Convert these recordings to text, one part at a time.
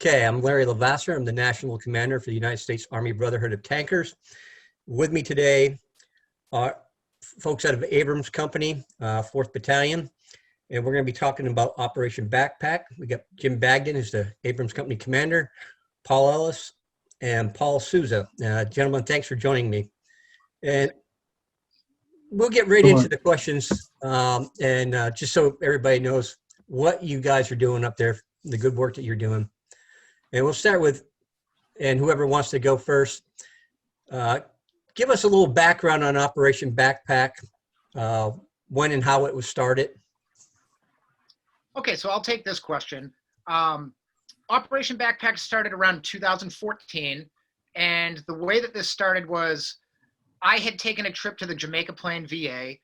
Okay, I'm Larry Lavasser. I'm the National Commander for the United States Army Brotherhood of Tankers. With me today are folks out of Abrams Company, 4th Battalion, and we're going to be talking about Operation Backpack. We got Jim Bagdon, who's the Abrams Company Commander, Paul Ellis, and Paul Souza. Gentlemen, thanks for joining me. And we'll get right into the questions, just so everybody knows what you guys are doing up there, the good work that you're doing. And we'll start with, and whoever wants to go first, give us a little background on Operation Backpack, when and how it was started. Okay, so I'll take this question. Operation Backpack started around 2014, and the way that this started was I had taken a trip to the Jamaica Plain VA,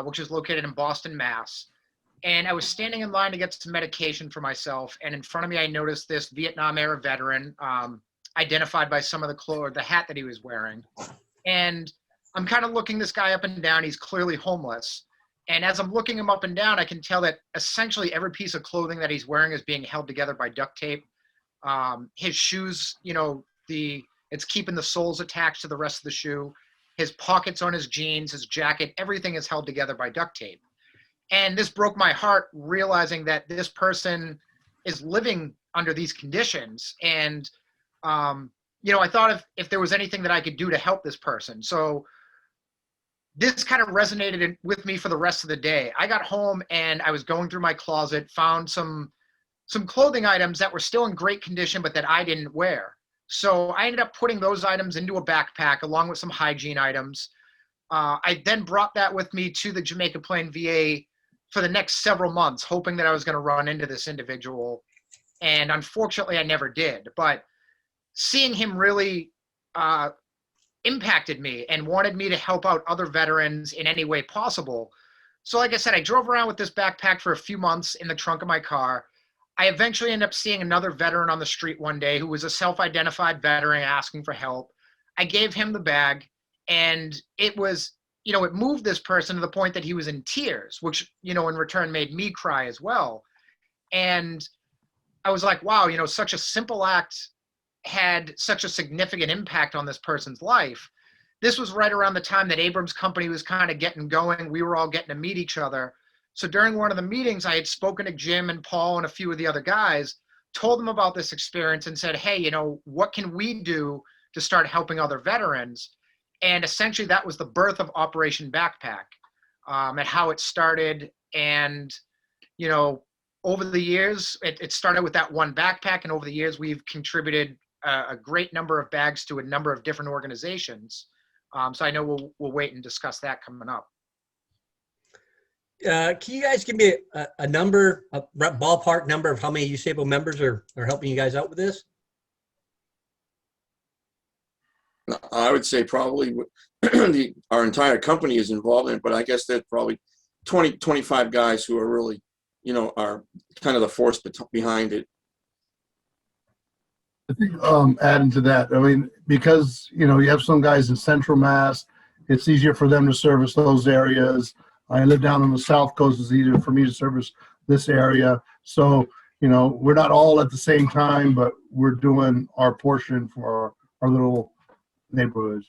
which is located in Boston, Mass. And I was standing in line to get some medication for myself. And in front of me, I noticed this Vietnam era veteran, identified by some of the clothes, the hat that he was wearing. And I'm kind of looking this guy up and down. He's clearly homeless. And as I'm looking him up and down, I can tell that essentially every piece of clothing that he's wearing is being held together by duct tape. His shoes, it's keeping the soles attached to the rest of the shoe. His pockets on his jeans, his jacket, everything is held together by duct tape. And this broke my heart, realizing that this person is living under these conditions. And, I thought if there was anything that I could do to help this person. So this kind of resonated with me for the rest of the day. I got home and I was going through my closet, found some clothing items that were still in great condition, but that I didn't wear. So I ended up putting those items into a backpack along with some hygiene items. I then brought that with me to the Jamaica Plain VA for the next several months, hoping that I was going to run into this individual. And unfortunately, I never did. But seeing him really impacted me and wanted me to help out other veterans in any way possible. So like I said, I drove around with this backpack for a few months in the trunk of my car. I eventually ended up seeing another veteran on the street one day who was a self-identified veteran asking for help. I gave him the bag, and it was, it moved this person to the point that he was in tears, which, in return made me cry as well. And I was like, wow, such a simple act had such a significant impact on this person's life. This was right around the time that Abrams Company was kind of getting going. We were all getting to meet each other. So during one of the meetings, I had spoken to Jim and Paul and a few of the other guys, told them about this experience and said, hey, what can we do to start helping other veterans? And essentially that was the birth of Operation Backpack, and how it started. And, over the years, it started with that one backpack. And over the years, we've contributed a great number of bags to a number of different organizations. So I know we'll wait and discuss that coming up. Can you guys give me a number, a ballpark number of how many USABO members are helping you guys out with this? I would say probably our entire company is involved in it, but I guess there's probably 20, 25 guys who are really, are kind of the force behind it. I think adding to that, because, you have some guys in Central Mass, it's easier for them to service those areas. I live down on the South Coast, it's easier for me to service this area. So, we're not all at the same time, but we're doing our portion for our little neighborhoods.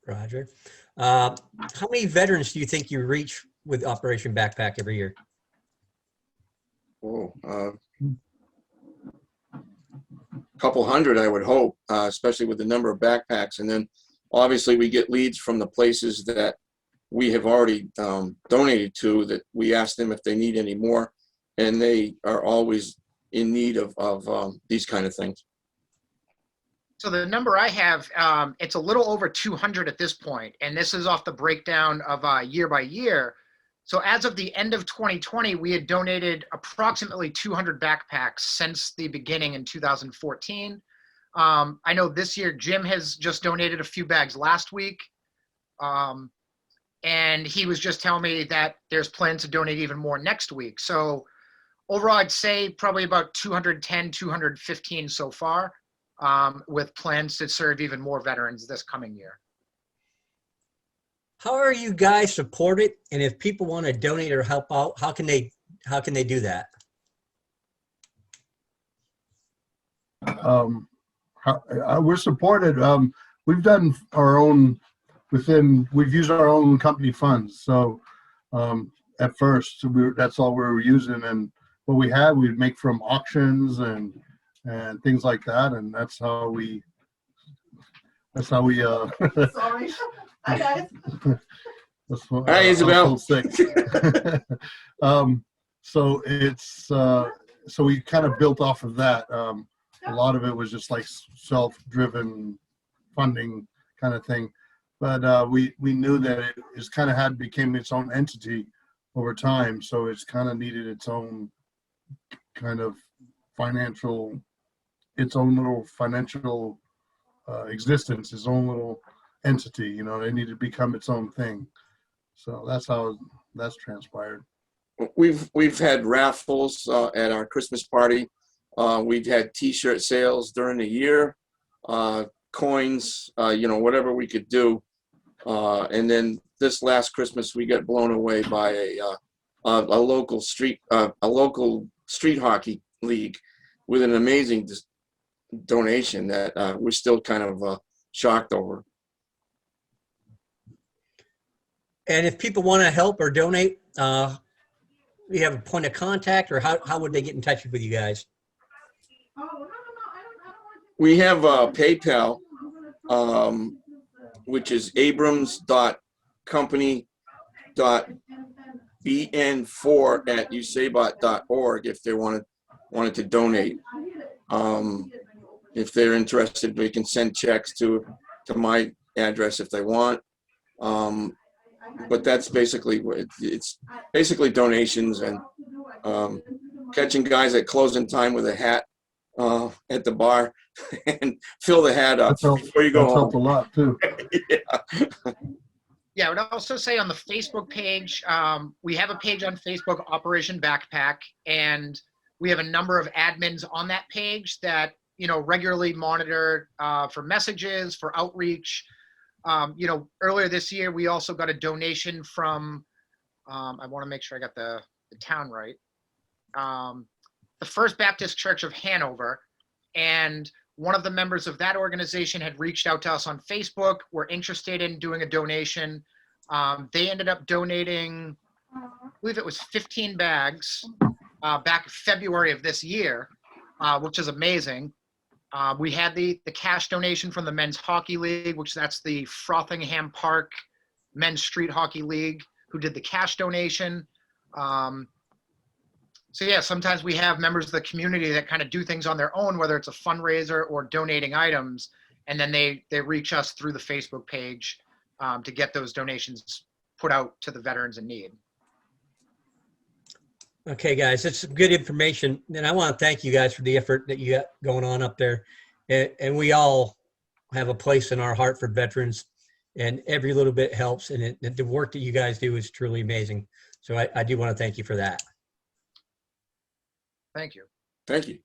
Roger. How many veterans do you think you reach with Operation Backpack every year? Couple hundred, I would hope, especially with the number of backpacks. And then obviously we get leads from the places that we have already donated to, that we ask them if they need any more, and they are always in need of these kind of things. So the number I have, it's a little over 200 at this point, and this is off the breakdown of year by year. So as of the end of 2020, we had donated approximately 200 backpacks since the beginning in 2014. I know this year Jim has just donated a few bags last week. And he was just telling me that there's plans to donate even more next week. So overall, I'd say probably about 210, 215 so far, with plans to serve even more veterans this coming year. How are you guys supported? And if people want to donate or help out, how can they do that? We're supported. We've done our own we've used our own company funds. So at first, that's all we were using, and what we had, we'd make from auctions and things like that, and that's how we. Sorry. Hi guys. Hi, Isabel. Sick. So it's so we kind of built off of that. A lot of it was just like self-driven funding kind of thing, but we knew that it just kind of became its own entity over time. So it's kind of needed its own kind of its own little financial existence, its own little entity. You know, they need to become its own thing. So that's how that's transpired. We've had raffles at our Christmas party. We've had T-shirt sales during the year, coins, whatever we could do. And then this last Christmas, we got blown away by a local street hockey league with an amazing donation that we're still kind of shocked over. And if people want to help or donate, we have a point of contact, or how would they get in touch with you guys? We have PayPal, which is abrams.company.bn4@usabot.org if they wanted to donate. If they're interested, we can send checks to my address if they want. But that's basically what it's basically donations and catching guys at closing time with a hat at the bar and fill the hat up before you go home. Helped a lot too. Yeah, I would also say on the Facebook page, we have a page on Facebook, Operation Backpack, and we have a number of admins on that page that regularly monitor for messages, for outreach. Earlier this year, we also got a donation from, I want to make sure I got the town right, the First Baptist Church of Hanover. And one of the members of that organization had reached out to us on Facebook, were interested in doing a donation. They ended up donating, I believe it was 15 bags back in February of this year, which is amazing. We had the cash donation from the Men's Hockey League, which that's the Frothingham Park Men's Street Hockey League, who did the cash donation. So yeah, sometimes we have members of the community that kind of do things on their own, whether it's a fundraiser or donating items, and then they reach us through the Facebook page to get those donations put out to the veterans in need. Okay, guys, it's good information, and I want to thank you guys for the effort that you got going on up there. And we all have a place in our heart for veterans, and every little bit helps. And the work that you guys do is truly amazing. So I do want to thank you for that. Thank you. Thank you.